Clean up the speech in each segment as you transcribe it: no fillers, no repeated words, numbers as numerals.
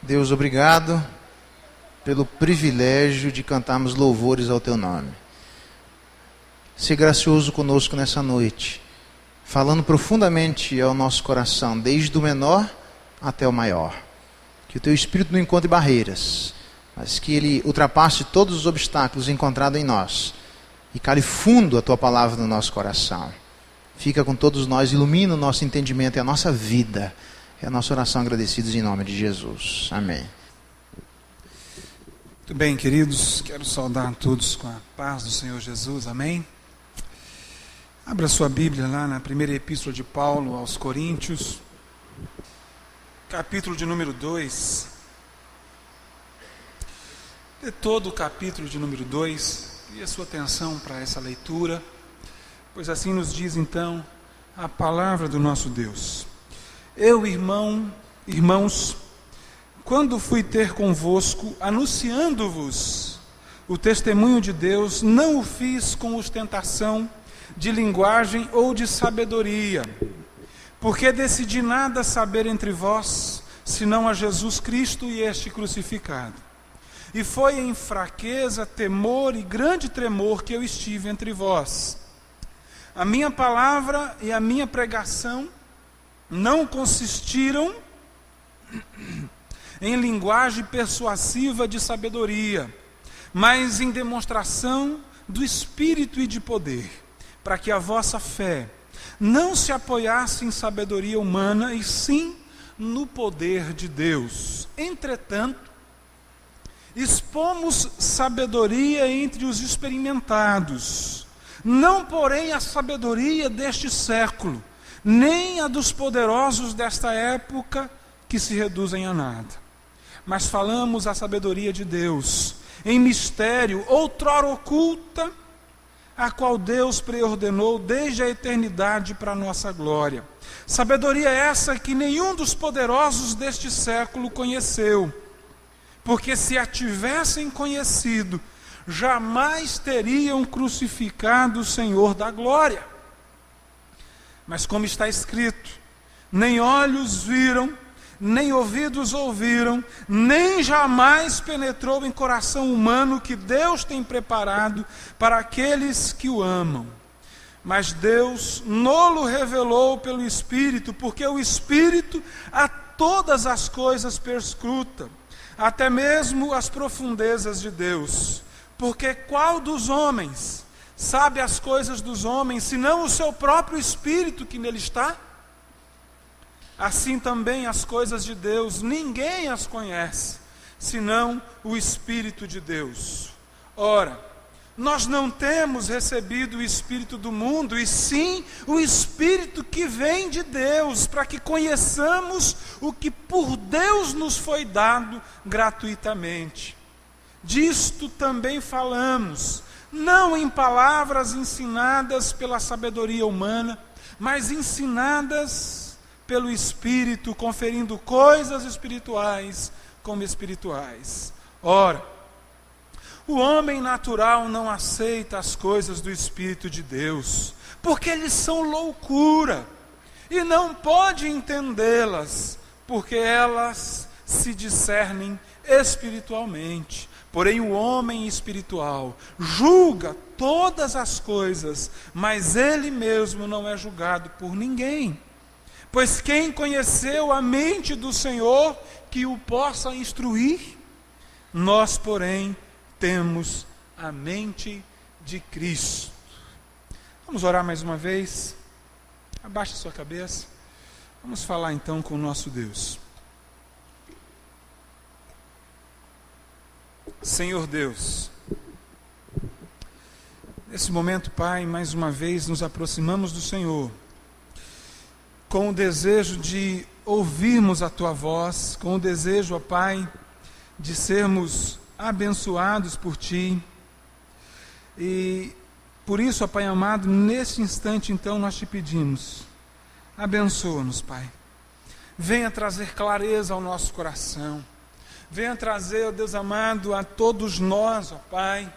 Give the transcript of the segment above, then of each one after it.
Deus, obrigado pelo privilégio de cantarmos louvores ao Teu nome. Ser gracioso conosco nessa noite, falando profundamente ao nosso coração, desde o menor até o maior. Que o Teu Espírito não encontre barreiras, mas que Ele ultrapasse todos os obstáculos encontrados em nós e cale fundo a Tua palavra no nosso coração. Fica com todos nós, ilumina o nosso entendimento e a nossa vida. É a nossa oração agradecidos em nome de Jesus. Amém. Muito bem, queridos, quero saudar a todos com a paz do Senhor Jesus, amém? Abra sua Bíblia lá na primeira epístola de Paulo aos Coríntios, capítulo de número 2. De todo o capítulo de número 2, queria sua atenção para essa leitura, pois assim nos diz então a palavra do nosso Deus. Eu, irmãos, quando fui ter convosco, anunciando-vos o testemunho de Deus, não o fiz com ostentação de linguagem ou de sabedoria, porque decidi nada saber entre vós, senão a Jesus Cristo e este crucificado. E foi em fraqueza, temor e grande tremor que eu estive entre vós. A minha palavra e a minha pregação não consistiram em linguagem persuasiva de sabedoria, mas em demonstração do Espírito e de poder, para que a vossa fé não se apoiasse em sabedoria humana, e sim no poder de Deus. Entretanto, expomos sabedoria entre os experimentados, não porém a sabedoria deste século, nem a dos poderosos desta época, que se reduzem a nada. Mas falamos a sabedoria de Deus, em mistério, outrora oculta, a qual Deus preordenou desde a eternidade para a nossa glória. Sabedoria essa que nenhum dos poderosos deste século conheceu, porque se a tivessem conhecido, jamais teriam crucificado o Senhor da glória. Mas como está escrito, nem olhos viram, nem ouvidos ouviram, nem jamais penetrou em coração humano que Deus tem preparado para aqueles que o amam. Mas Deus nolo revelou pelo Espírito, porque o Espírito a todas as coisas perscruta, até mesmo as profundezas de Deus. Porque qual dos homens sabe as coisas dos homens, senão o seu próprio Espírito que nele está? Assim também as coisas de Deus, ninguém as conhece, senão o Espírito de Deus. Ora, nós não temos recebido o Espírito do mundo, e sim o Espírito que vem de Deus, para que conheçamos o que por Deus nos foi dado gratuitamente. Disto também falamos, não em palavras ensinadas pela sabedoria humana, mas ensinadas pelo Espírito, conferindo coisas espirituais como espirituais. Ora, o homem natural não aceita as coisas do Espírito de Deus, porque eles são loucura, e não pode entendê-las, porque elas se discernem espiritualmente. Porém o homem espiritual julga todas as coisas, mas ele mesmo não é julgado por ninguém. Pois quem conheceu a mente do Senhor que o possa instruir? Nós, porém, temos a mente de Cristo. Vamos orar mais uma vez? Abaixe a sua cabeça. Vamos falar então com o nosso Deus. Senhor Deus, nesse momento, Pai, mais uma vez nos aproximamos do Senhor, com o desejo de ouvirmos a Tua voz, com o desejo, ó Pai, de sermos abençoados por Ti. E por isso, ó Pai amado, nesse instante então nós Te pedimos, abençoa-nos, Pai. Venha trazer clareza ao nosso coração. Venha trazer, ó Deus amado, a todos nós, ó Pai,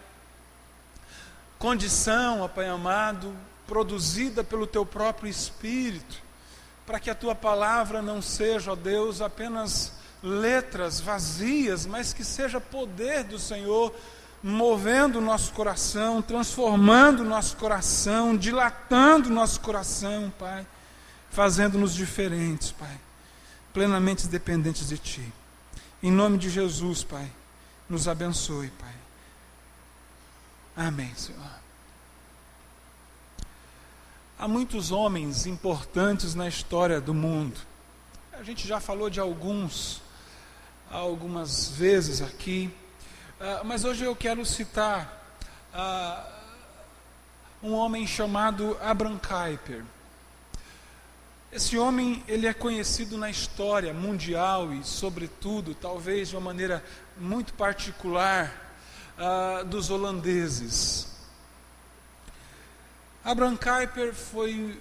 condição, ó Pai amado, produzida pelo Teu próprio Espírito, para que a Tua palavra não seja, ó Deus, apenas letras vazias, mas que seja poder do Senhor movendo o nosso coração, transformando o nosso coração, dilatando o nosso coração, Pai, fazendo-nos diferentes, Pai, plenamente dependentes de Ti. Em nome de Jesus, Pai, nos abençoe, Pai. Amém, Senhor. Há muitos homens importantes na história do mundo. A gente já falou de algumas vezes aqui, mas hoje eu quero citar um homem chamado Abraham Kuyper. Esse homem, ele é conhecido na história mundial e, sobretudo, talvez de uma maneira muito particular, dos holandeses. Abraham Kuyper foi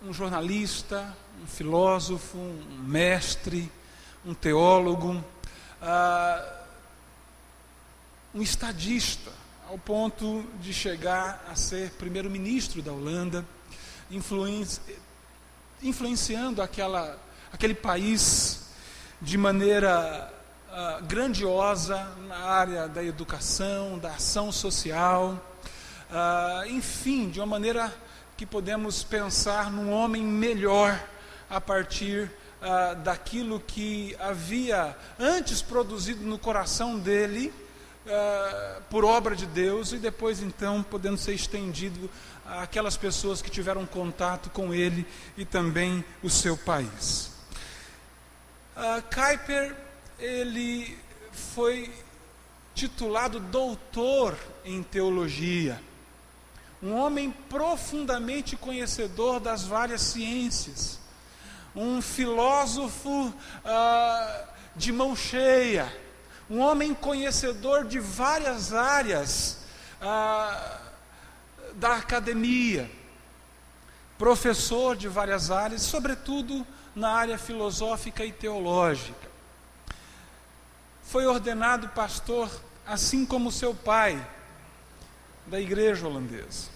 um jornalista, um filósofo, um mestre, um teólogo, um estadista, ao ponto de chegar a ser primeiro-ministro da Holanda, influenciando aquele país de maneira grandiosa na área da educação, da ação social, enfim, de uma maneira que podemos pensar num homem melhor a partir daquilo que havia antes produzido no coração dele por obra de Deus, e depois então podendo ser estendido àquelas pessoas que tiveram contato com ele e também o seu país. Kuyper, ele foi titulado doutor em teologia, um homem profundamente conhecedor das várias ciências, um filósofo de mão cheia, um homem conhecedor de várias áreas da academia, professor de várias áreas, sobretudo na área filosófica e teológica. Foi ordenado pastor, assim como seu pai, da igreja holandesa.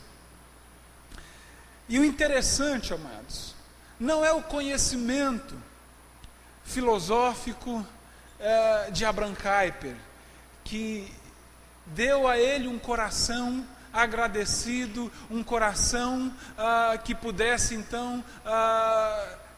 E o interessante, amados, não é o conhecimento filosófico de Abraham Kuyper que deu a ele um coração agradecido, um coração que pudesse então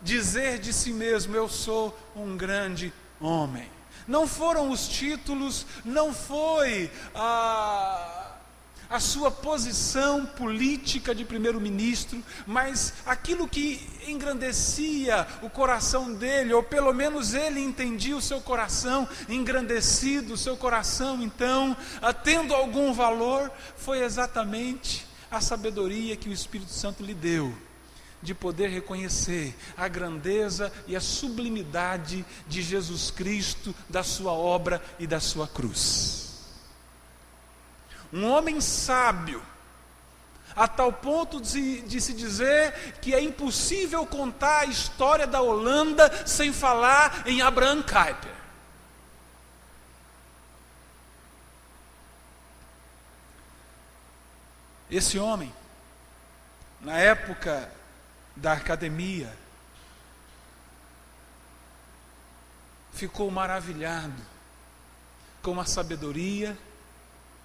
dizer de si mesmo: eu sou um grande homem. Não foram os títulos, não foi a sua posição política de primeiro-ministro, mas aquilo que engrandecia o coração dele, ou pelo menos ele entendia o seu coração engrandecido, o seu coração então tendo algum valor, foi exatamente a sabedoria que o Espírito Santo lhe deu, de poder reconhecer a grandeza e a sublimidade de Jesus Cristo, da sua obra e da sua cruz. Um homem sábio, a tal ponto de se dizer que é impossível contar a história da Holanda sem falar em Abraham Kuyper. Esse homem, na época da academia, ficou maravilhado com a sabedoria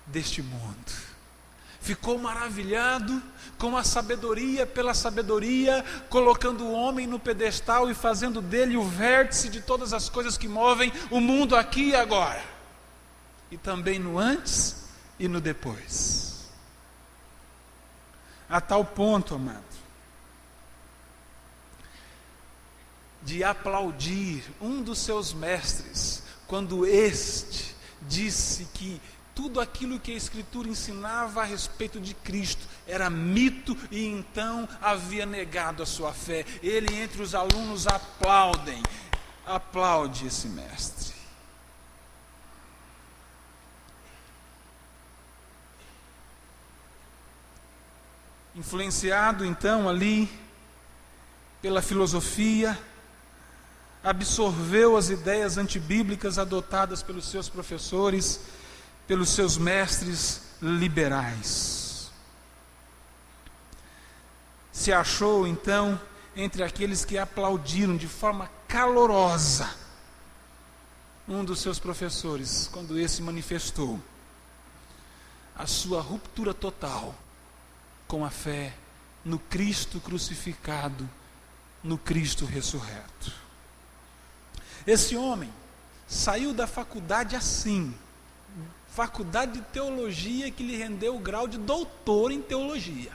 deste mundo. Ficou maravilhado com a sabedoria pela sabedoria, colocando o homem no pedestal e fazendo dele o vértice de todas as coisas que movem o mundo aqui e agora, e também no antes e no depois. A tal ponto, amado, de aplaudir um dos seus mestres, quando este disse que tudo aquilo que a Escritura ensinava a respeito de Cristo era mito, e então havia negado a sua fé. Ele, entre os alunos, aplaude esse mestre. Influenciado então ali pela filosofia, absorveu as ideias antibíblicas adotadas pelos seus professores, pelos seus mestres liberais. Se achou então entre aqueles que aplaudiram de forma calorosa um dos seus professores, quando esse manifestou a sua ruptura total com a fé no Cristo crucificado, no Cristo ressurreto. Esse homem saiu da faculdade assim, faculdade de teologia que lhe rendeu o grau de doutor em teologia.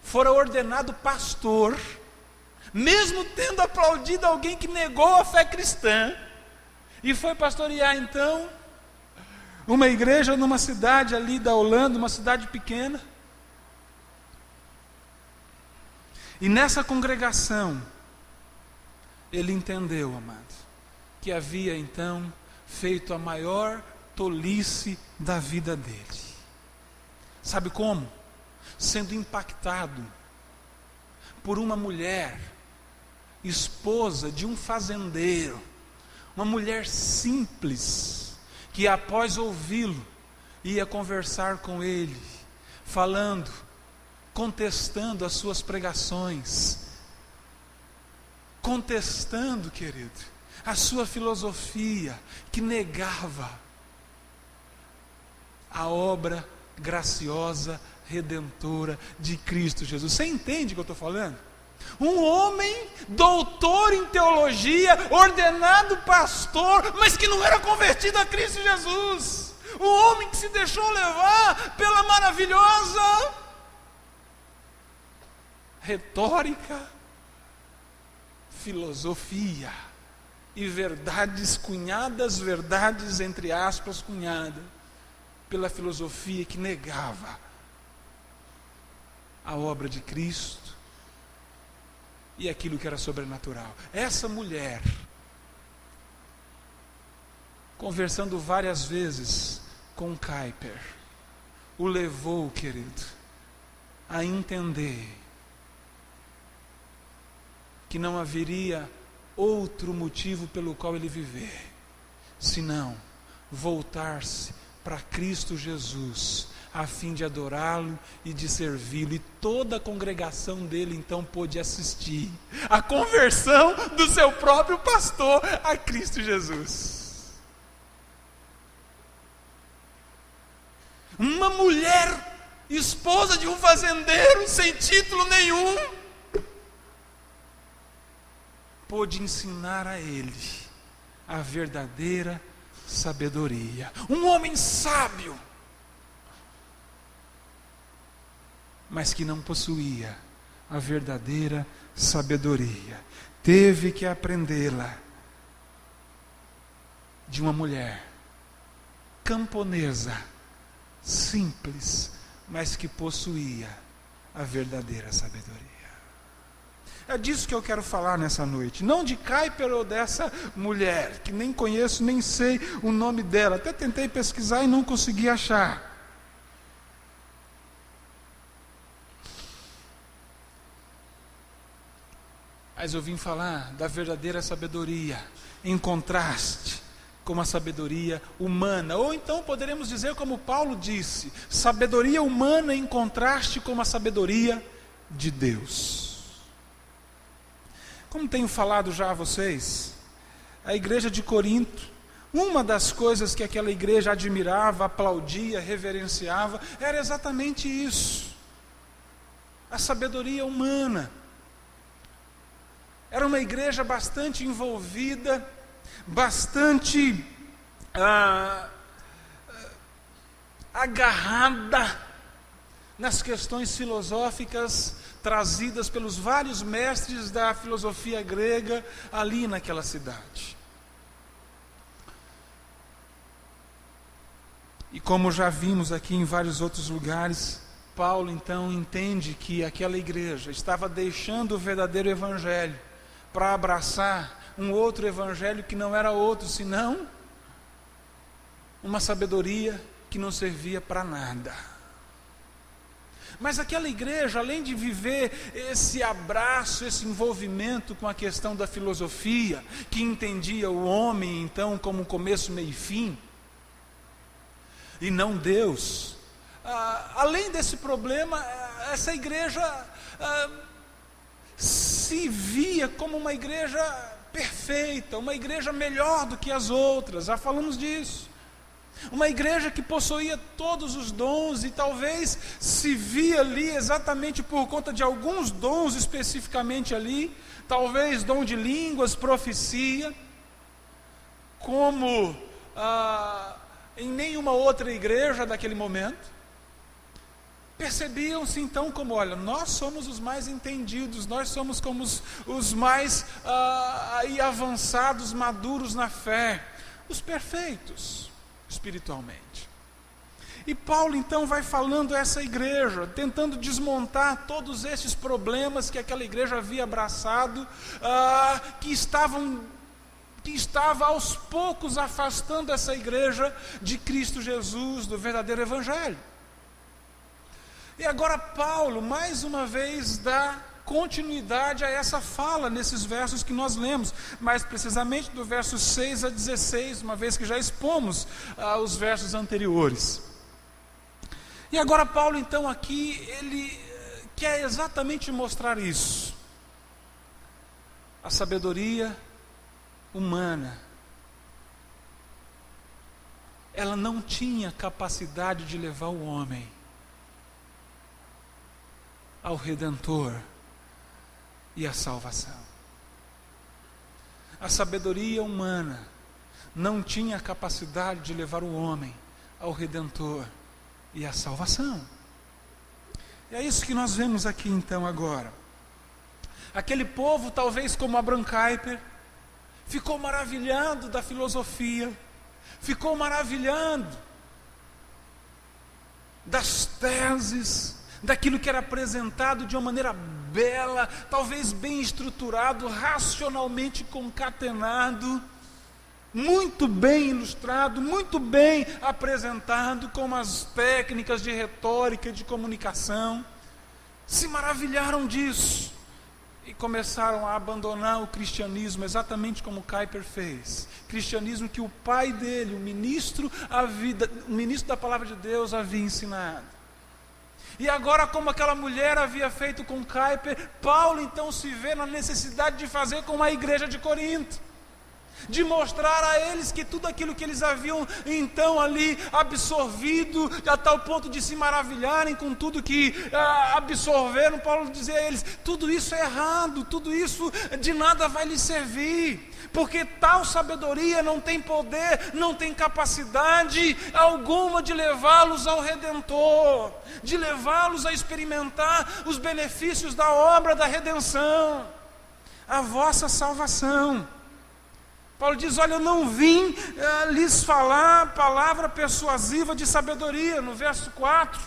Fora ordenado pastor, mesmo tendo aplaudido alguém que negou a fé cristã, e foi pastorear então uma igreja numa cidade ali da Holanda, uma cidade pequena. E nessa congregação, ele entendeu, amado, que havia então feito a maior tolice da vida dele. Sabe como? Sendo impactado por uma mulher, esposa de um fazendeiro, uma mulher simples, que após ouvi-lo, ia conversar com ele, falando, contestando as suas pregações, contestando, querido, a sua filosofia, que negava a obra graciosa, redentora de Cristo Jesus. Você entende o que eu estou falando? Um homem doutor em teologia, ordenado pastor, mas que não era convertido a Cristo Jesus. Um homem que se deixou levar pela maravilhosa retórica, filosofia e verdades cunhadas, verdades entre aspas cunhadas, pela filosofia que negava a obra de Cristo e aquilo que era sobrenatural. Essa mulher, conversando várias vezes com Kuyper, o levou, querido, a entender que não haveria outro motivo pelo qual ele viver, senão voltar-se para Cristo Jesus, a fim de adorá-lo e de servi-lo. E toda a congregação dele então pôde assistir a conversão do seu próprio pastor a Cristo Jesus. Uma mulher, esposa de um fazendeiro, sem título nenhum, pôde ensinar a ele a verdadeira sabedoria. Um homem sábio, mas que não possuía a verdadeira sabedoria. Teve que aprendê-la de uma mulher camponesa, simples, mas que possuía a verdadeira sabedoria. É disso que eu quero falar nessa noite. Não de Kuyper ou dessa mulher, que nem conheço, nem sei o nome dela. Até tentei pesquisar e não consegui achar. Mas eu vim falar da verdadeira sabedoria, em contraste com a sabedoria humana. Ou então poderemos dizer como Paulo disse, sabedoria humana em contraste com a sabedoria de Deus. Como tenho falado já a vocês, a igreja de Corinto, uma das coisas que aquela igreja admirava, aplaudia, reverenciava, era exatamente isso. A sabedoria humana. Era uma igreja bastante envolvida, bastante agarrada nas questões filosóficas trazidas pelos vários mestres da filosofia grega ali naquela cidade. E como já vimos aqui em vários outros lugares, Paulo então entende que aquela igreja estava deixando o verdadeiro evangelho para abraçar um outro evangelho que não era outro senão uma sabedoria que não servia para nada. Mas aquela igreja, além de viver esse abraço, esse envolvimento com a questão da filosofia, que entendia o homem então como começo, meio e fim, e não Deus, além desse problema, essa igreja se via como uma igreja perfeita, uma igreja melhor do que as outras, já falamos disso. Uma igreja que possuía todos os dons e talvez se via ali exatamente por conta de alguns dons especificamente ali, talvez dom de línguas, profecia, como em nenhuma outra igreja daquele momento. Percebiam-se então como, olha, nós somos os mais entendidos, nós somos como os mais aí avançados, maduros na fé, os perfeitos espiritualmente. E Paulo então vai falando a essa igreja, tentando desmontar todos esses problemas que aquela igreja havia abraçado, que estava aos poucos afastando essa igreja de Cristo Jesus, do verdadeiro evangelho. E agora Paulo, mais uma vez, dá continuidade a essa fala, nesses versos que nós lemos, mais precisamente do verso 6 a 16, uma vez que já expomos os versos anteriores. E agora Paulo, então, aqui, ele quer exatamente mostrar isso. A sabedoria humana, ela não tinha capacidade de levar o homem ao Redentor e à salvação. A sabedoria humana não tinha capacidade de levar o homem ao Redentor e à salvação. E é isso que nós vemos aqui então agora. Aquele povo, talvez como Abraham Kuyper, ficou maravilhado da filosofia, ficou maravilhado das teses, daquilo que era apresentado de uma maneira bela, talvez bem estruturado, racionalmente concatenado, muito bem ilustrado, muito bem apresentado, com as técnicas de retórica e de comunicação. Se maravilharam disso e começaram a abandonar o cristianismo, exatamente como Kuyper fez. Cristianismo que o pai dele, o ministro da palavra de Deus, havia ensinado. E agora, como aquela mulher havia feito com Kuyper, Paulo então se vê na necessidade de fazer com a igreja de Corinto, de mostrar a eles que tudo aquilo que eles haviam então ali absorvido, a tal ponto de se maravilharem com tudo que absorveram, Paulo dizia a eles, tudo isso é errado, tudo isso de nada vai lhes servir, porque tal sabedoria não tem poder, não tem capacidade alguma de levá-los ao Redentor, de levá-los a experimentar os benefícios da obra da redenção, a vossa salvação. Paulo diz, olha, eu não vim lhes falar palavra persuasiva de sabedoria, no verso 4,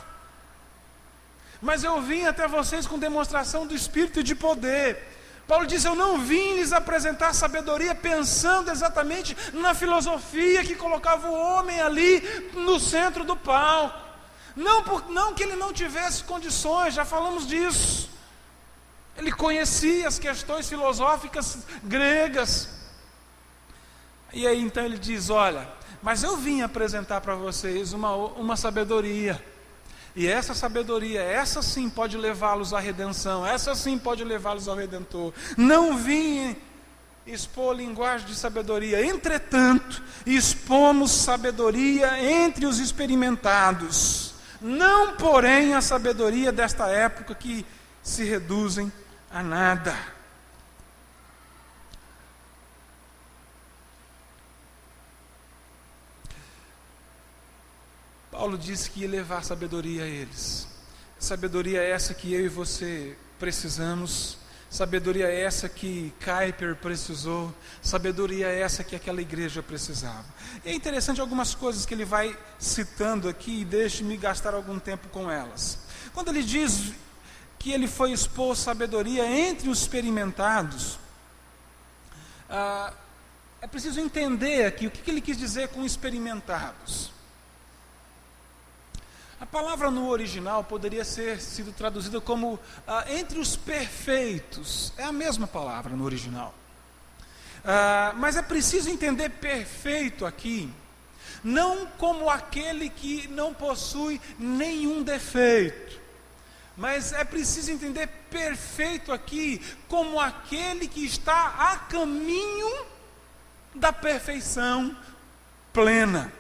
mas eu vim até vocês com demonstração do Espírito e de poder. Paulo diz, eu não vim lhes apresentar sabedoria pensando exatamente na filosofia que colocava o homem ali no centro do palco. Não que ele não tivesse condições, já falamos disso. Ele conhecia as questões filosóficas gregas. E aí então ele diz, olha, mas eu vim apresentar para vocês uma sabedoria. E essa sabedoria, essa sim pode levá-los à redenção, essa sim pode levá-los ao Redentor. Não vim expor linguagem de sabedoria, entretanto, expomos sabedoria entre os experimentados, não porém a sabedoria desta época que se reduzem a nada. Paulo disse que ia levar sabedoria a eles. Sabedoria essa que eu e você precisamos. Sabedoria essa que Kuyper precisou. Sabedoria essa que aquela igreja precisava. E é interessante algumas coisas que ele vai citando aqui, e deixe-me gastar algum tempo com elas. Quando ele diz que ele foi expor sabedoria entre os experimentados, é preciso entender aqui o que ele quis dizer com experimentados. A palavra no original poderia ser sido traduzida como entre os perfeitos. É a mesma palavra no original. Mas é preciso entender perfeito aqui, não como aquele que não possui nenhum defeito, Mas é preciso entender perfeito aqui como aquele que está a caminho da perfeição plena.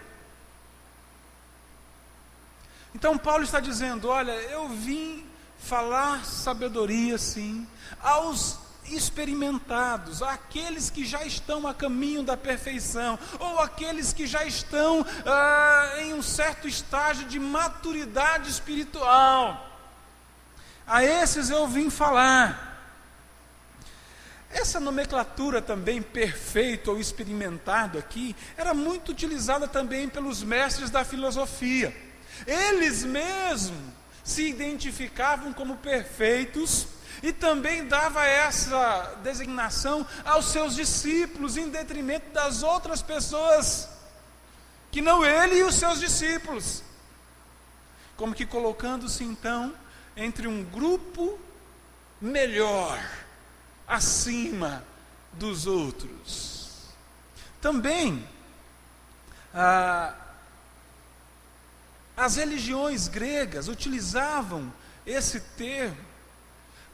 Então Paulo está dizendo, olha, eu vim falar sabedoria sim, aos experimentados, àqueles que já estão a caminho da perfeição, ou aqueles que já estão em um certo estágio de maturidade espiritual. A esses eu vim falar. Essa nomenclatura também, perfeito ou experimentado aqui, era muito utilizada também pelos mestres da filosofia. Eles mesmos se identificavam como perfeitos e também dava essa designação aos seus discípulos, em detrimento das outras pessoas, que não ele e os seus discípulos. Como que colocando-se então entre um grupo melhor, acima dos outros. Também, as religiões gregas utilizavam esse termo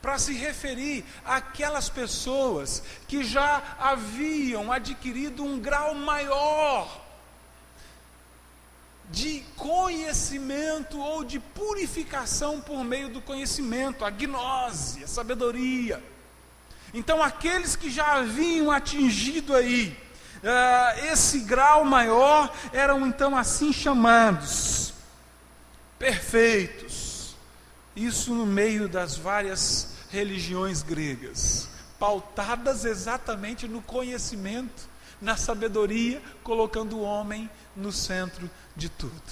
para se referir àquelas pessoas que já haviam adquirido um grau maior de conhecimento ou de purificação por meio do conhecimento, a gnose, a sabedoria. Então aqueles que já haviam atingido aí esse grau maior eram então assim chamados perfeitos. Isso no meio das várias religiões gregas, pautadas exatamente no conhecimento, na sabedoria, colocando o homem no centro de tudo.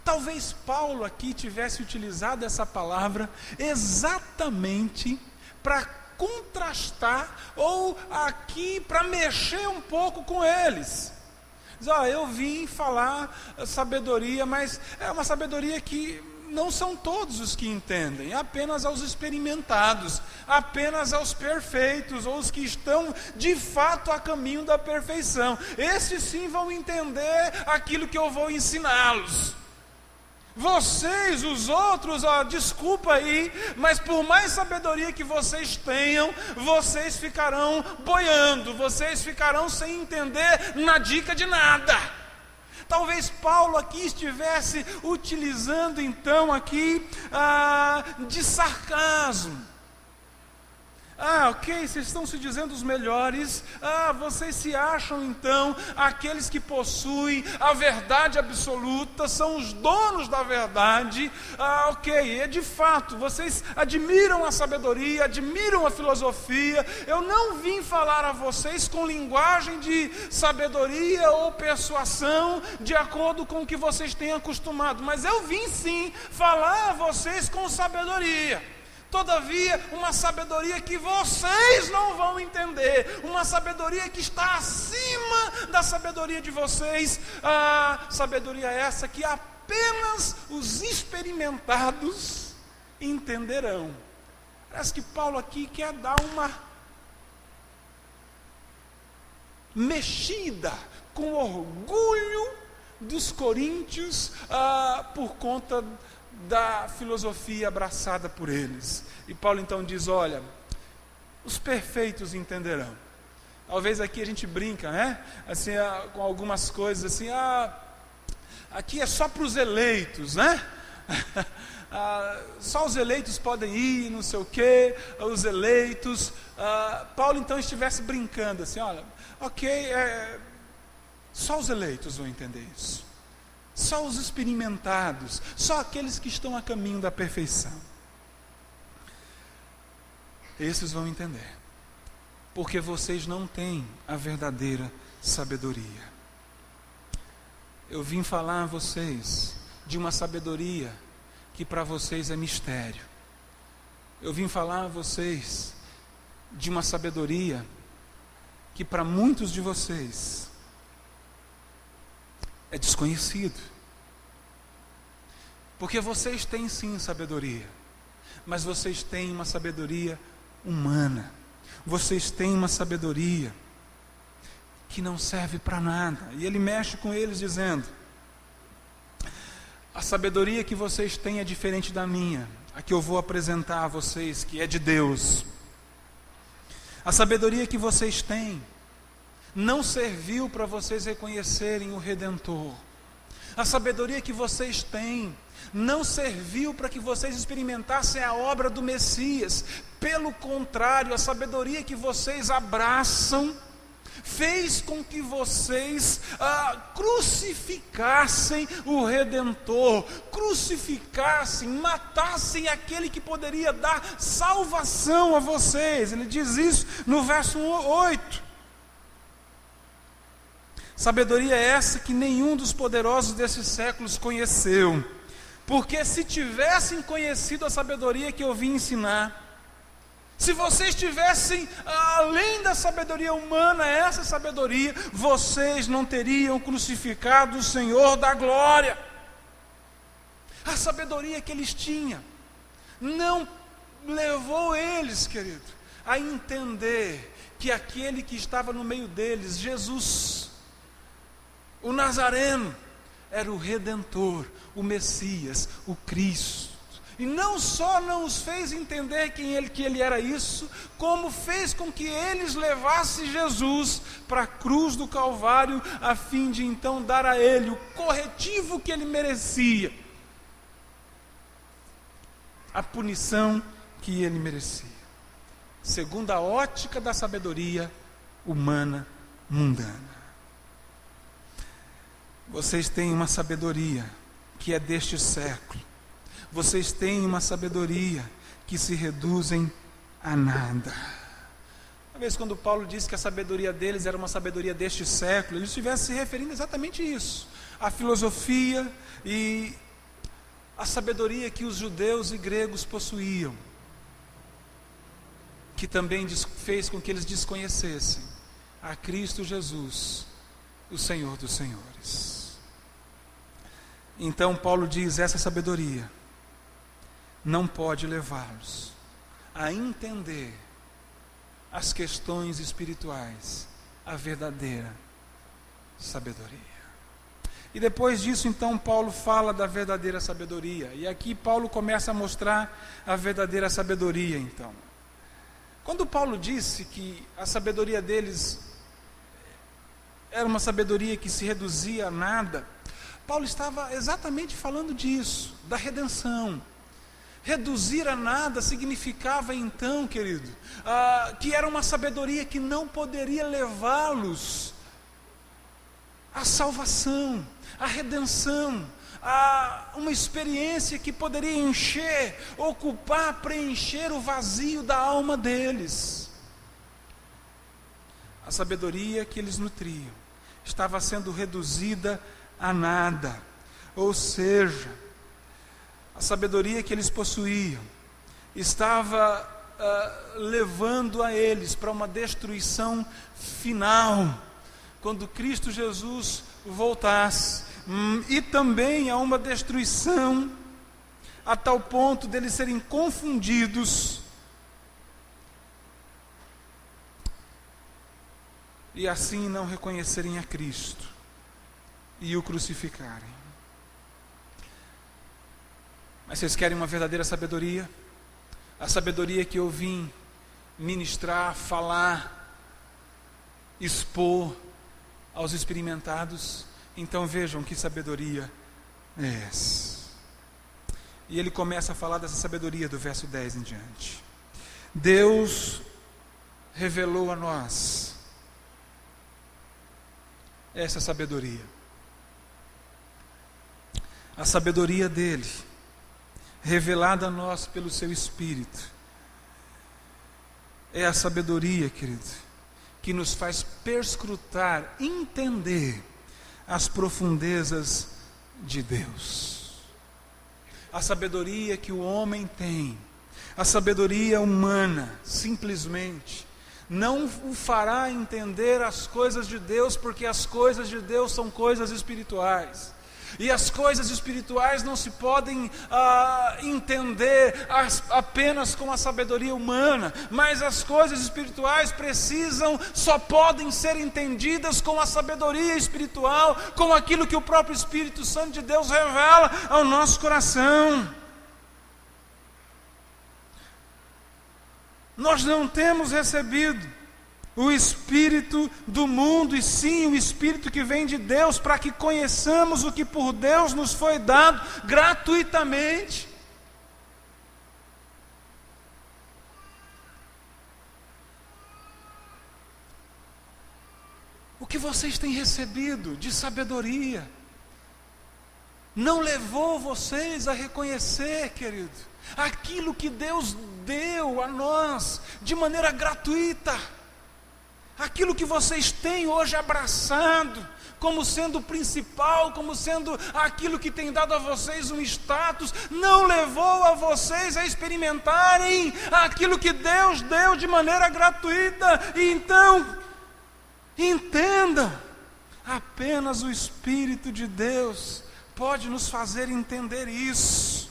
Talvez Paulo aqui tivesse utilizado essa palavra exatamente para contrastar, ou aqui para mexer um pouco com eles. Diz, eu vim falar sabedoria, mas é uma sabedoria que não são todos os que entendem, apenas aos experimentados, apenas aos perfeitos, ou os que estão de fato a caminho da perfeição. Esses sim vão entender aquilo que eu vou ensiná-los. Vocês, os outros, desculpa aí, mas por mais sabedoria que vocês tenham, vocês ficarão boiando, vocês ficarão sem entender na dica de nada. Talvez Paulo aqui estivesse utilizando então aqui de sarcasmo. Ok, vocês estão se dizendo os melhores. Vocês se acham então aqueles que possuem a verdade absoluta, são os donos da verdade. Ok, é de fato, vocês admiram a sabedoria, admiram a filosofia. Eu não vim falar a vocês com linguagem de sabedoria ou persuasão de acordo com o que vocês têm acostumado, mas eu vim sim falar a vocês com sabedoria. Todavia, uma sabedoria que vocês não vão entender, uma sabedoria que está acima da sabedoria de vocês, a sabedoria essa que apenas os experimentados entenderão. Parece que Paulo aqui quer dar uma mexida com o orgulho dos coríntios por conta da filosofia abraçada por eles. E Paulo então diz, olha, os perfeitos entenderão. Talvez aqui a gente brinca, né? Assim, com algumas coisas assim, aqui é só para os eleitos, né? Só os eleitos podem ir, não sei o quê, os eleitos. Paulo então estivesse brincando assim, olha, ok, só os eleitos vão entender isso. Só os experimentados, só aqueles que estão a caminho da perfeição. Esses vão entender, porque vocês não têm a verdadeira sabedoria. Eu vim falar a vocês de uma sabedoria que para vocês é mistério. Eu vim falar a vocês de uma sabedoria que para muitos de vocês é desconhecido. Porque vocês têm sim sabedoria, mas vocês têm uma sabedoria humana. Vocês têm uma sabedoria que não serve para nada. E ele mexe com eles dizendo, a sabedoria que vocês têm é diferente da minha, a que eu vou apresentar a vocês, que é de Deus. A sabedoria que vocês têm não serviu para vocês reconhecerem o Redentor. A sabedoria que vocês têm não serviu para que vocês experimentassem a obra do Messias. Pelo contrário, a sabedoria que vocês abraçam fez com que vocês crucificassem o Redentor, crucificassem, matassem aquele que poderia dar salvação a vocês. Ele diz isso no verso 8. Sabedoria essa que nenhum dos poderosos desses séculos conheceu, porque se tivessem conhecido a sabedoria que eu vim ensinar, se vocês tivessem, além da sabedoria humana, essa sabedoria, vocês não teriam crucificado o Senhor da glória. A sabedoria que eles tinham não levou eles, querido, a entender que aquele que estava no meio deles, Jesus, o Nazareno, era o Redentor, o Messias, o Cristo. E não só não os fez entender que ele era isso, como fez com que eles levassem Jesus para a cruz do Calvário, a fim de então dar a ele o corretivo que ele merecia, a punição que ele merecia, segundo a ótica da sabedoria humana mundana. Vocês têm uma sabedoria que é deste século. Vocês têm uma sabedoria que se reduzem a nada. Uma vez quando Paulo disse que a sabedoria deles era uma sabedoria deste século, ele estivesse se referindo exatamente a isso. A filosofia e a sabedoria que os judeus e gregos possuíam, que também fez com que eles desconhecessem a Cristo Jesus, o Senhor dos Senhores. Então Paulo diz, essa sabedoria não pode levá-los a entender as questões espirituais, a verdadeira sabedoria. E depois disso, então, Paulo fala da verdadeira sabedoria. E aqui Paulo começa a mostrar a verdadeira sabedoria, então. Quando Paulo disse que a sabedoria deles era uma sabedoria que se reduzia a nada, Paulo estava exatamente falando disso, da redenção. Reduzir a nada significava então, querido, que era uma sabedoria que não poderia levá-los à salvação, à redenção, a uma experiência que poderia encher, ocupar, preencher o vazio da alma deles. A sabedoria que eles nutriam estava sendo reduzida a nada, ou seja, a sabedoria que eles possuíam estava levando a eles para uma destruição final, quando Cristo Jesus voltasse, e também a uma destruição a tal ponto deles serem confundidos e assim não reconhecerem a Cristo e o crucificarem. Mas vocês querem uma verdadeira sabedoria? A sabedoria que eu vim ministrar, falar, expor aos experimentados? Então vejam que sabedoria é essa. E ele começa a falar dessa sabedoria do verso 10 em diante. Deus revelou a nós essa sabedoria. A sabedoria dele, revelada a nós pelo seu Espírito, é a sabedoria, querido, que nos faz perscrutar, entender as profundezas de Deus. A sabedoria que o homem tem, a sabedoria humana, simplesmente, não o fará entender as coisas de Deus, porque as coisas de Deus são coisas espirituais. E as coisas espirituais não se podem entender apenas com a sabedoria humana, mas as coisas espirituais só podem ser entendidas com a sabedoria espiritual, com aquilo que o próprio Espírito Santo de Deus revela ao nosso coração. Nós não temos recebido o Espírito do mundo, e sim o Espírito que vem de Deus, para que conheçamos o que por Deus nos foi dado gratuitamente. O que vocês têm recebido de sabedoria não levou vocês a reconhecer, querido, aquilo que Deus deu a nós de maneira gratuita. Aquilo que vocês têm hoje abraçado como sendo o principal, como sendo aquilo que tem dado a vocês um status, não levou a vocês a experimentarem aquilo que Deus deu de maneira gratuita. E então, entendam, apenas o Espírito de Deus pode nos fazer entender isso,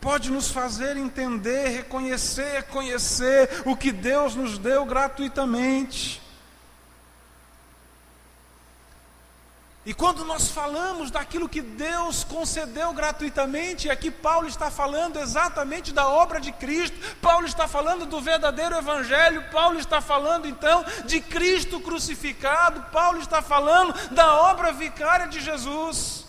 pode nos fazer entender, reconhecer, conhecer o que Deus nos deu gratuitamente. E quando nós falamos daquilo que Deus concedeu gratuitamente, aqui Paulo está falando exatamente da obra de Cristo, Paulo está falando do verdadeiro Evangelho, Paulo está falando então de Cristo crucificado, Paulo está falando da obra vicária de Jesus,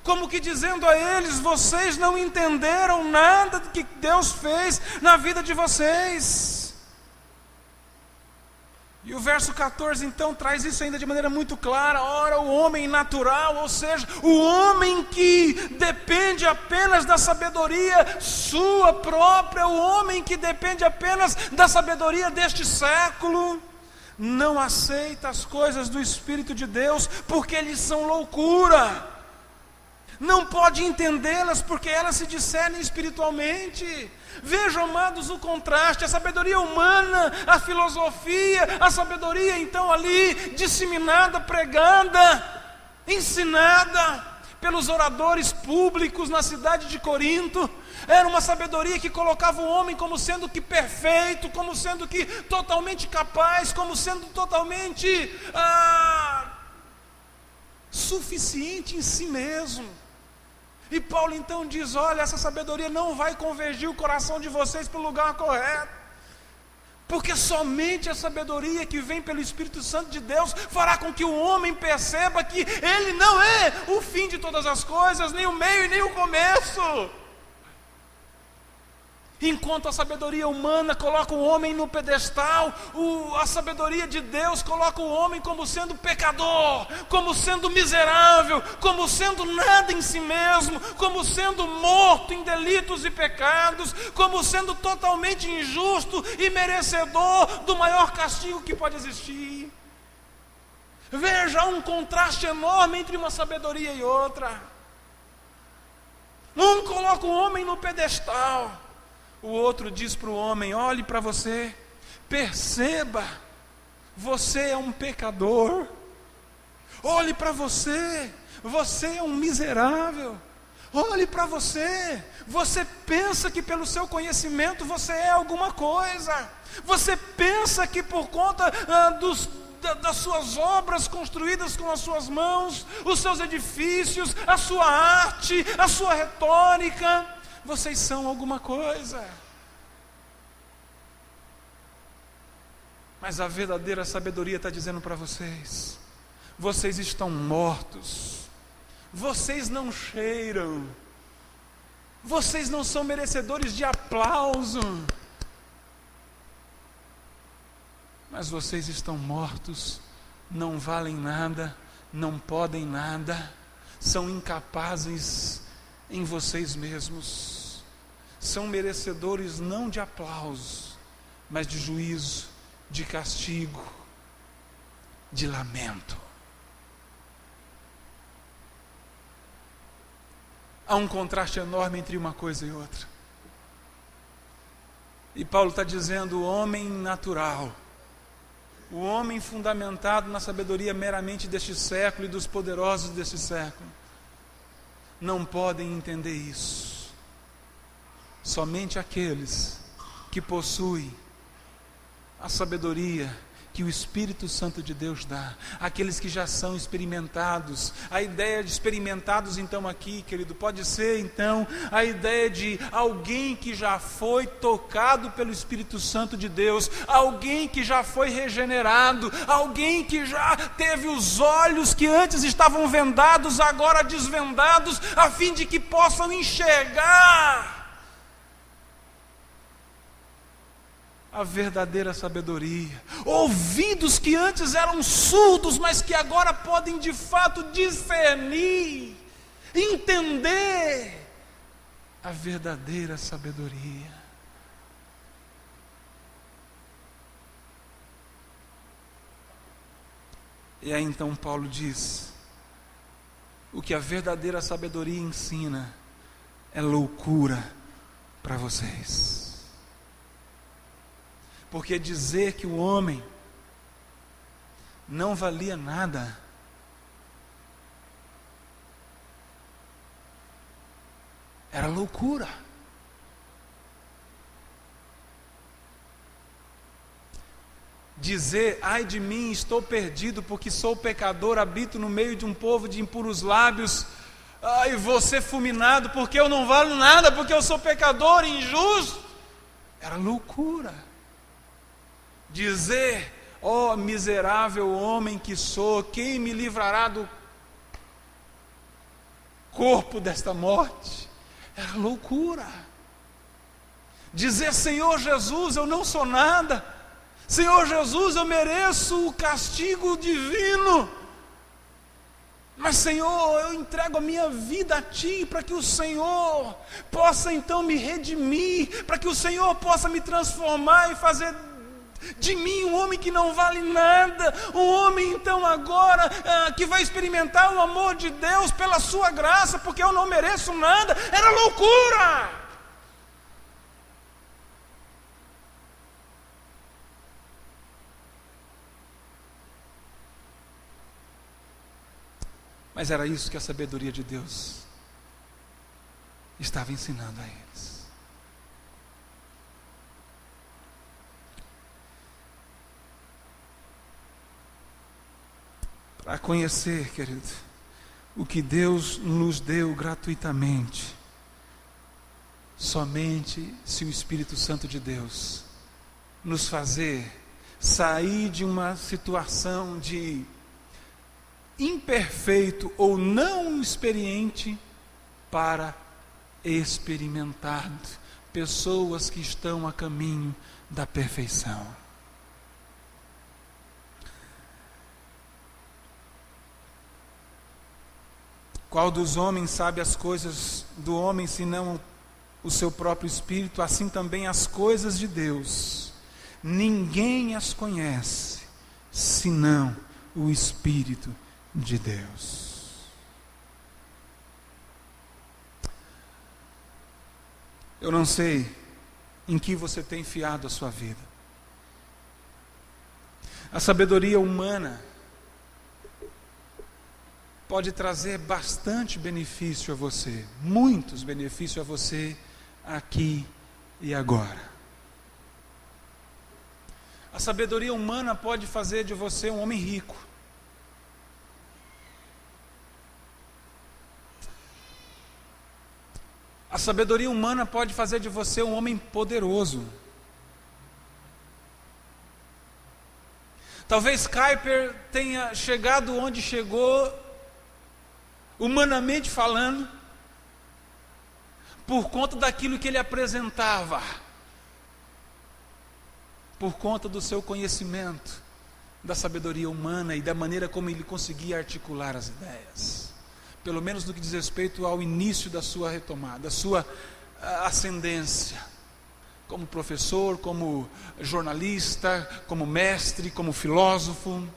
como que dizendo a eles: vocês não entenderam nada do que Deus fez na vida de vocês. E o verso 14 então traz isso ainda de maneira muito clara. Ora, o homem natural, ou seja, o homem que depende apenas da sabedoria sua própria, o homem que depende apenas da sabedoria deste século, não aceita as coisas do Espírito de Deus, porque eles são loucura. Não pode entendê-las, porque elas se discernem espiritualmente. Vejam, amados, o contraste, a sabedoria humana, a filosofia, a sabedoria então ali disseminada, pregada, ensinada pelos oradores públicos na cidade de Corinto, era uma sabedoria que colocava o homem como sendo que perfeito, como sendo que totalmente capaz, como sendo totalmente suficiente em si mesmo. E Paulo então diz: olha, essa sabedoria não vai convergir o coração de vocês para o lugar correto, porque somente a sabedoria que vem pelo Espírito Santo de Deus fará com que o homem perceba que ele não é o fim de todas as coisas, nem o meio e nem o começo. Enquanto a sabedoria humana coloca o homem no pedestal, a sabedoria de Deus coloca o homem como sendo pecador, como sendo miserável, como sendo nada em si mesmo, como sendo morto em delitos e pecados, como sendo totalmente injusto e merecedor do maior castigo que pode existir. Veja, há um contraste enorme entre uma sabedoria e outra. Um coloca o homem no pedestal, o outro diz para o homem: olhe para você, perceba, você é um pecador. Olhe para você, você é um miserável. Olhe para você, você pensa que pelo seu conhecimento você é alguma coisa. Você pensa que por conta das suas obras construídas com as suas mãos, os seus edifícios, a sua arte, a sua retórica, vocês são alguma coisa. Mas a verdadeira sabedoria está dizendo para vocês: vocês estão mortos, vocês não cheiram, vocês não são merecedores de aplauso, mas vocês estão mortos, não valem nada, não podem nada, são incapazes em vocês mesmos, são merecedores não de aplauso, mas de juízo, de castigo, de lamento. Há um contraste enorme entre uma coisa e outra. E Paulo está dizendo: o homem natural, o homem fundamentado na sabedoria meramente deste século e dos poderosos deste século, não podem entender isso. Somente aqueles que possuem a sabedoria que o Espírito Santo de Deus dá, aqueles que já são experimentados. A ideia de experimentados, então, aqui, querido, pode ser, então, a ideia de alguém que já foi tocado pelo Espírito Santo de Deus, alguém que já foi regenerado, alguém que já teve os olhos que antes estavam vendados, agora desvendados, a fim de que possam enxergar a verdadeira sabedoria, ouvidos que antes eram surdos, mas que agora podem de fato discernir, entender a verdadeira sabedoria. E aí então Paulo diz: o que a verdadeira sabedoria ensina é loucura para vocês. Porque dizer que o homem não valia nada era loucura. Dizer, ai de mim, estou perdido porque sou pecador, habito no meio de um povo de impuros lábios, ai, vou ser fulminado porque eu não valho nada, porque eu sou pecador, injusto, era loucura. Dizer, ó miserável homem que sou, quem me livrará do corpo desta morte? Era loucura. Dizer, Senhor Jesus, eu não sou nada, Senhor Jesus, eu mereço o castigo divino, mas Senhor, eu entrego a minha vida a Ti, para que o Senhor possa então me redimir, para que o Senhor possa me transformar e fazer de mim um homem que não vale nada, um homem então agora que vai experimentar o amor de Deus pela sua graça, porque eu não mereço nada. Era loucura. Mas era isso que a sabedoria de Deus estava ensinando a eles. Para conhecer, querido, o que Deus nos deu gratuitamente, somente se o Espírito Santo de Deus nos fazer sair de uma situação de imperfeito ou não experiente para experimentado, pessoas que estão a caminho da perfeição. Qual dos homens sabe as coisas do homem, senão o seu próprio espírito? Assim também as coisas de Deus. Ninguém as conhece, senão o Espírito de Deus. Eu não sei em que você tem fiado a sua vida. A sabedoria humana pode trazer bastante benefício a você, muitos benefícios a você aqui e agora. A sabedoria humana pode fazer de você um homem rico. A sabedoria humana pode fazer de você um homem poderoso. Talvez Kuyper tenha chegado onde chegou, humanamente falando, por conta daquilo que ele apresentava, por conta do seu conhecimento da sabedoria humana e da maneira como ele conseguia articular as ideias, pelo menos no que diz respeito ao início da sua retomada, da sua ascendência, como professor, como jornalista, como mestre, como filósofo,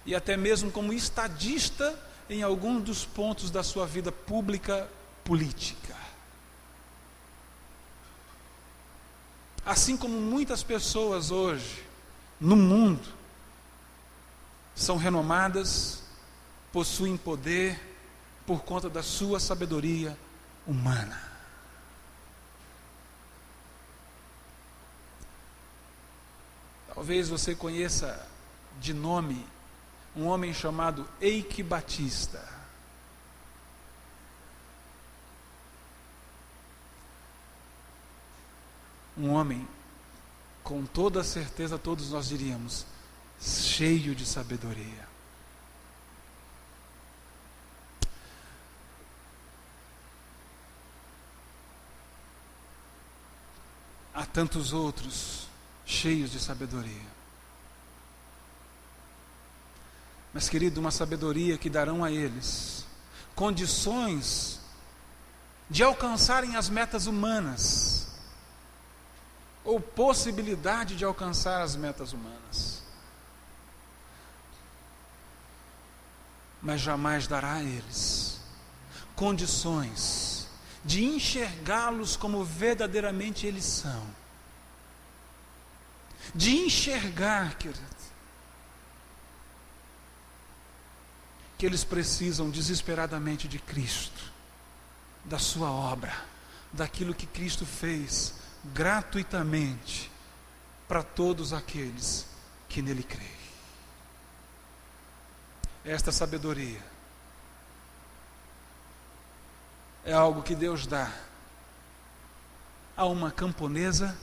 e até mesmo como estadista em algum dos pontos da sua vida pública política. Assim como muitas pessoas hoje no mundo são renomadas, possuem poder, por conta da sua sabedoria humana. Talvez você conheça de nome um homem chamado Eike Batista. Um homem, com toda certeza todos nós diríamos, cheio de sabedoria. Há tantos outros cheios de sabedoria. Mas, querido, uma sabedoria que darão a eles condições de alcançarem as metas humanas, ou possibilidade de alcançar as metas humanas, mas jamais dará a eles condições de enxergá-los como verdadeiramente eles são, de enxergar, querido, que eles precisam desesperadamente de Cristo, da sua obra, daquilo que Cristo fez gratuitamente para todos aqueles que nele creem. Esta sabedoria é algo que Deus dá a uma camponesa,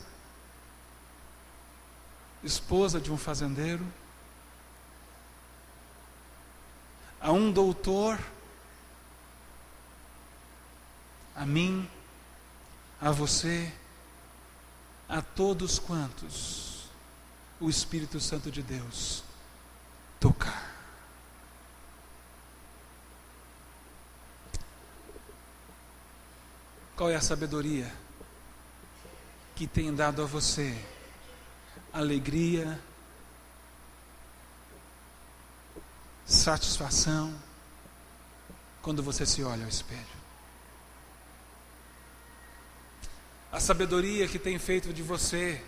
esposa de um fazendeiro, a um doutor, a mim, a você, a todos quantos o Espírito Santo de Deus tocar. Qual é a sabedoria que tem dado a você alegria, satisfação, quando você se olha ao espelho? A sabedoria que tem feito de você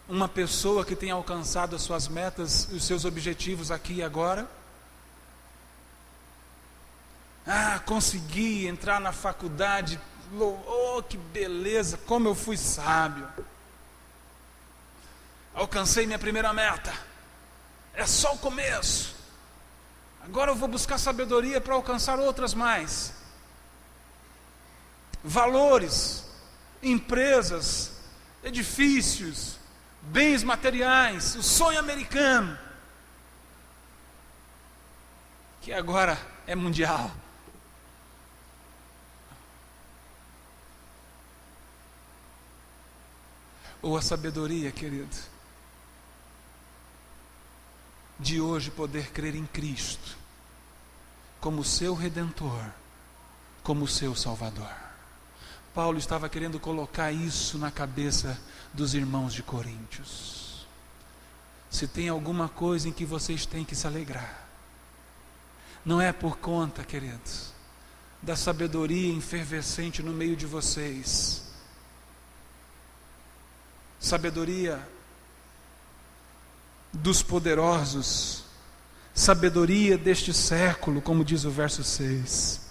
uma pessoa que tem alcançado as suas metas, os seus objetivos aqui e agora? Consegui entrar na faculdade, oh, que beleza, como eu fui sábio. Alcancei minha primeira meta, é só o começo. Agora eu vou buscar sabedoria para alcançar outras mais. Valores, empresas, edifícios, bens materiais, o sonho americano, que agora é mundial. Ou a sabedoria, querido, de hoje poder crer em Cristo como seu Redentor, como seu Salvador. Paulo estava querendo colocar isso na cabeça dos irmãos de Coríntios. Se tem alguma coisa em que vocês têm que se alegrar, não é por conta, queridos, da sabedoria efervescente no meio de vocês, sabedoria dos poderosos, sabedoria deste século, como diz o verso 6.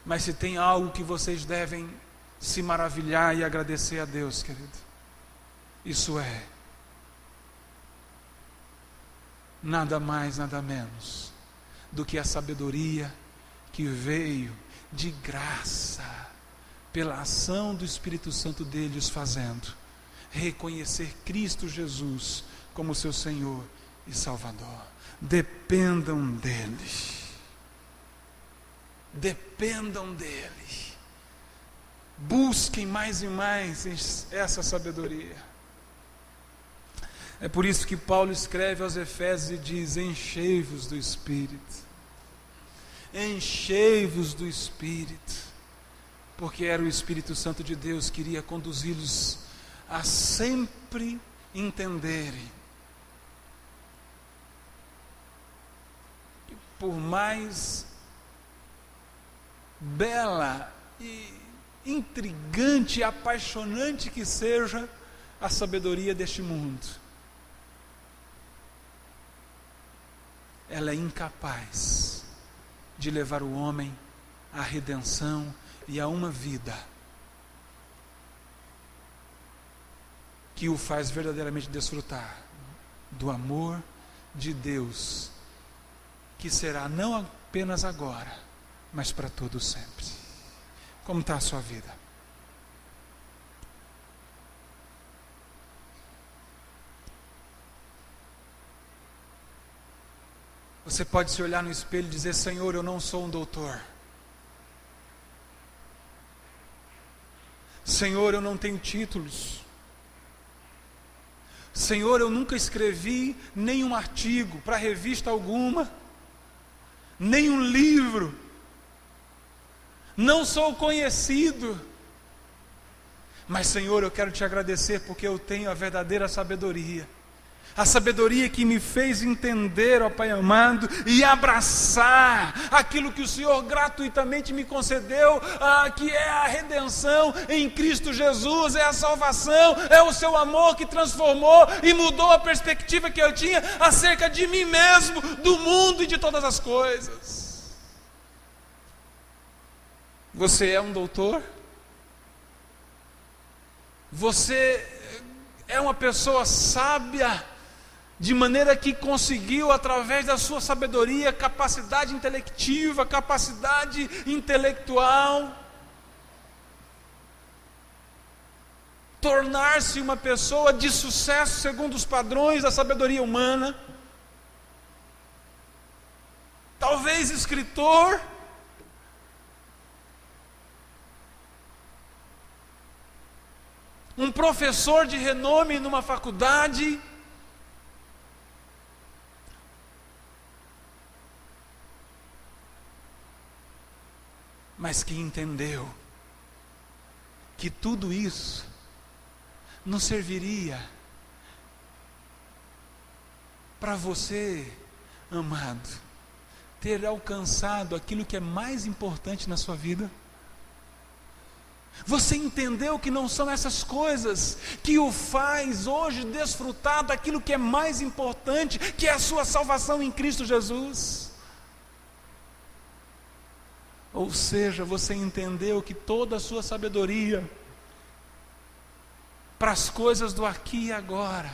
Mas se tem algo que vocês devem se maravilhar e agradecer a Deus, querido, isso é nada mais, nada menos do que a sabedoria que veio de graça, pela ação do Espírito Santo dele os fazendo reconhecer Cristo Jesus como seu Senhor e Salvador. Dependam dele. Dependam dele. Busquem mais e mais essa sabedoria. É por isso que Paulo escreve aos Efésios e diz: enchei-vos do Espírito. Enchei-vos do Espírito. Porque era o Espírito Santo de Deus que iria conduzi-los a sempre entenderem que, por mais bela e intrigante e apaixonante que seja a sabedoria deste mundo, ela é incapaz de levar o homem à redenção e a uma vida que o faz verdadeiramente desfrutar do amor de Deus, que será não apenas agora, mas para todo sempre. Como está a sua vida? Você pode se olhar no espelho e dizer: Senhor, eu não sou um doutor. Senhor, eu não tenho títulos. Senhor, eu nunca escrevi nenhum artigo para revista alguma, nenhum livro. Não sou conhecido. Mas, Senhor, eu quero te agradecer porque eu tenho a verdadeira sabedoria. A sabedoria que me fez entender, ó Pai amado, e abraçar aquilo que o Senhor gratuitamente me concedeu, que é a redenção em Cristo Jesus, é a salvação, é o seu amor que transformou e mudou a perspectiva que eu tinha acerca de mim mesmo, do mundo e de todas as coisas. Você é um doutor? Você é uma pessoa sábia, de maneira que conseguiu, através da sua sabedoria, capacidade intelectiva, capacidade intelectual, tornar-se uma pessoa de sucesso segundo os padrões da sabedoria humana. Talvez escritor, um professor de renome numa faculdade, mas que entendeu que tudo isso não serviria para você, amado, ter alcançado aquilo que é mais importante na sua vida. Você entendeu que não são essas coisas que o faz hoje desfrutar daquilo que é mais importante, que é a sua salvação em Cristo Jesus? Ou seja, você entendeu que toda a sua sabedoria para as coisas do aqui e agora,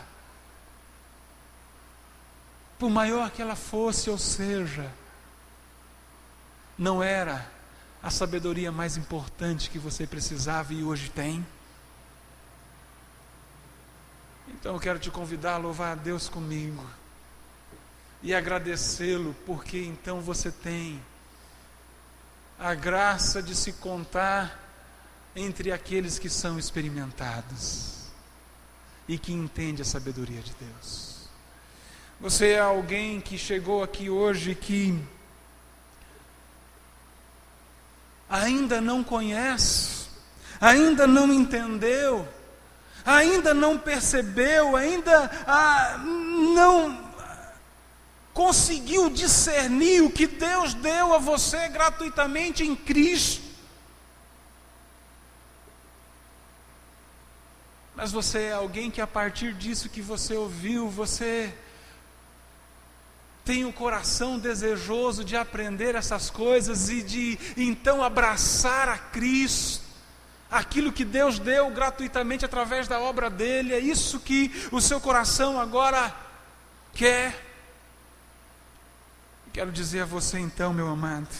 por maior que ela fosse, ou seja, não era a sabedoria mais importante que você precisava e hoje tem? Então eu quero te convidar a louvar a Deus comigo e agradecê-lo, porque então você tem a graça de se contar entre aqueles que são experimentados e que entende a sabedoria de Deus. Você é alguém que chegou aqui hoje que ainda não conhece, ainda não entendeu, ainda não percebeu, ainda não conseguiu discernir o que Deus deu a você gratuitamente em Cristo. Mas você é alguém que, a partir disso que você ouviu, você tem o coração desejoso de aprender essas coisas e de então abraçar a Cristo, aquilo que Deus deu gratuitamente através da obra dele. É isso que o seu coração agora quer. Quero dizer a você então, meu amado,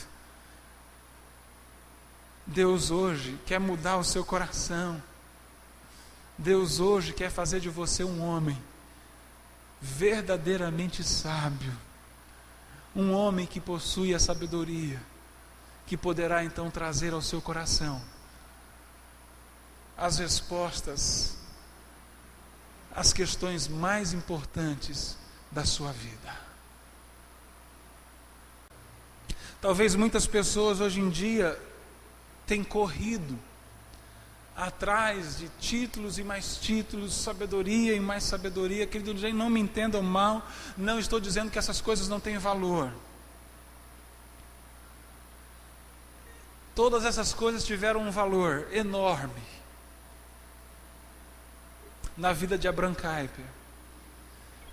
Deus hoje quer mudar o seu coração. Deus hoje quer fazer de você um homem verdadeiramente sábio, um homem que possui a sabedoria, que poderá então trazer ao seu coração as respostas às questões mais importantes da sua vida. Talvez muitas pessoas hoje em dia tenham corrido atrás de títulos e mais títulos, sabedoria e mais sabedoria. Querido, não me entendam mal, não estou dizendo que essas coisas não têm valor. Todas essas coisas tiveram um valor enorme na vida de Abraham Kuyper,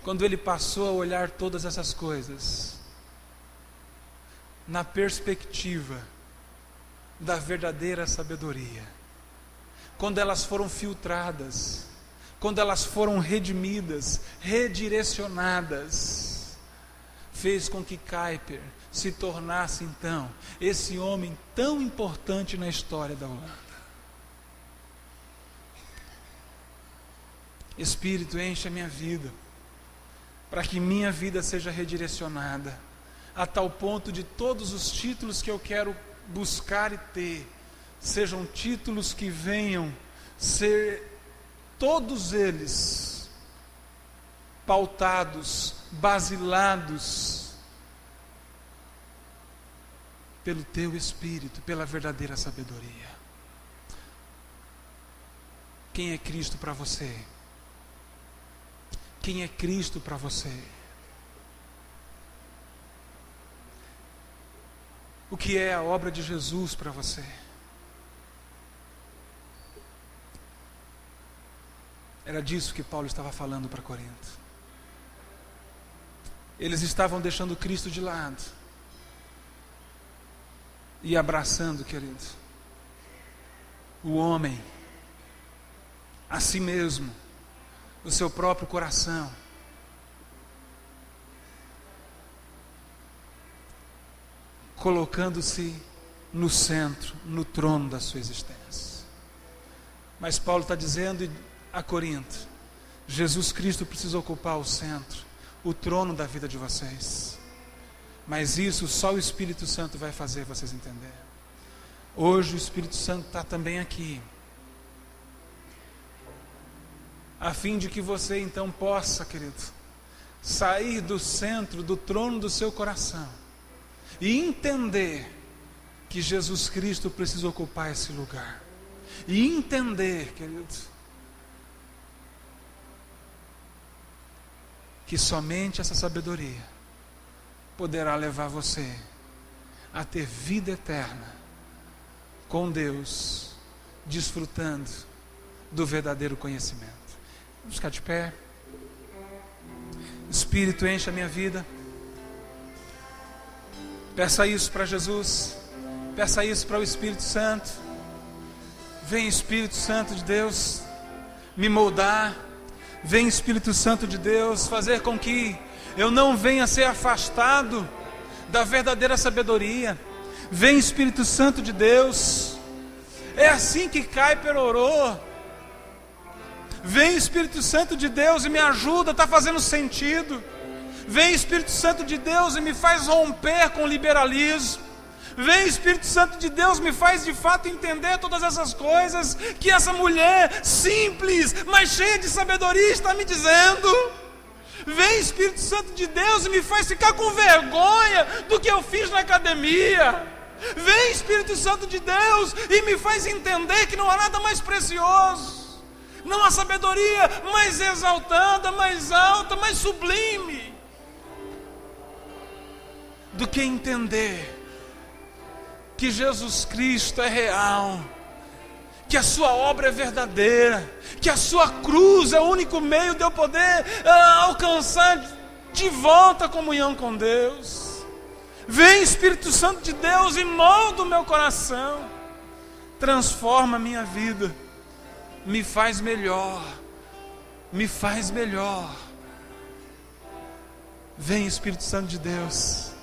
quando ele passou a olhar todas essas coisas na perspectiva da verdadeira sabedoria. Quando elas foram filtradas, quando elas foram redimidas, redirecionadas, fez com que Kuyper se tornasse então esse homem tão importante na história da Holanda. Espírito, enche a minha vida, para que minha vida seja redirecionada, a tal ponto de todos os títulos que eu quero buscar e ter, sejam títulos que venham ser, todos eles, pautados, basilados, pelo Teu Espírito, pela verdadeira sabedoria. Quem é Cristo para você? Quem é Cristo para você? O que é a obra de Jesus para você? Era disso que Paulo estava falando para Corinto. Eles estavam deixando Cristo de lado e abraçando, querido, o homem, a si mesmo, o seu próprio coração. Colocando-se no centro, no trono da sua existência. Mas Paulo está dizendo a Corinto: Jesus Cristo precisa ocupar o centro, o trono da vida de vocês. Mas isso só o Espírito Santo vai fazer vocês entenderem. Hoje o Espírito Santo está também aqui, a fim de que você então possa, querido, sair do centro, do trono do seu coração e entender que Jesus Cristo precisa ocupar esse lugar. E entender, querido, que somente essa sabedoria poderá levar você a ter vida eterna com Deus, desfrutando do verdadeiro conhecimento. Vamos ficar de pé. Espírito, enche a minha vida. Peça isso para Jesus. Peça isso para o Espírito Santo. Vem, Espírito Santo de Deus, me moldar. Vem, Espírito Santo de Deus, fazer com que eu não venha ser afastado da verdadeira sabedoria. Vem, Espírito Santo de Deus. É assim que Kuyper orou. Vem, Espírito Santo de Deus, e me ajuda, está fazendo sentido. Vem, Espírito Santo de Deus, e me faz romper com o liberalismo. Vem, Espírito Santo de Deus, me faz de fato entender todas essas coisas que essa mulher simples, mas cheia de sabedoria está me dizendo. Vem, Espírito Santo de Deus, e me faz ficar com vergonha do que eu fiz na academia. Vem, Espírito Santo de Deus, e me faz entender que não há nada mais precioso. Não há sabedoria mais exaltada, mais alta, mais sublime do que entender que Jesus Cristo é real, que a sua obra é verdadeira, que a sua cruz é o único meio de eu poder alcançar de volta a comunhão com Deus. Vem, Espírito Santo de Deus, e molda o meu coração, transforma a minha vida, me faz melhor, me faz melhor. Vem, Espírito Santo de Deus.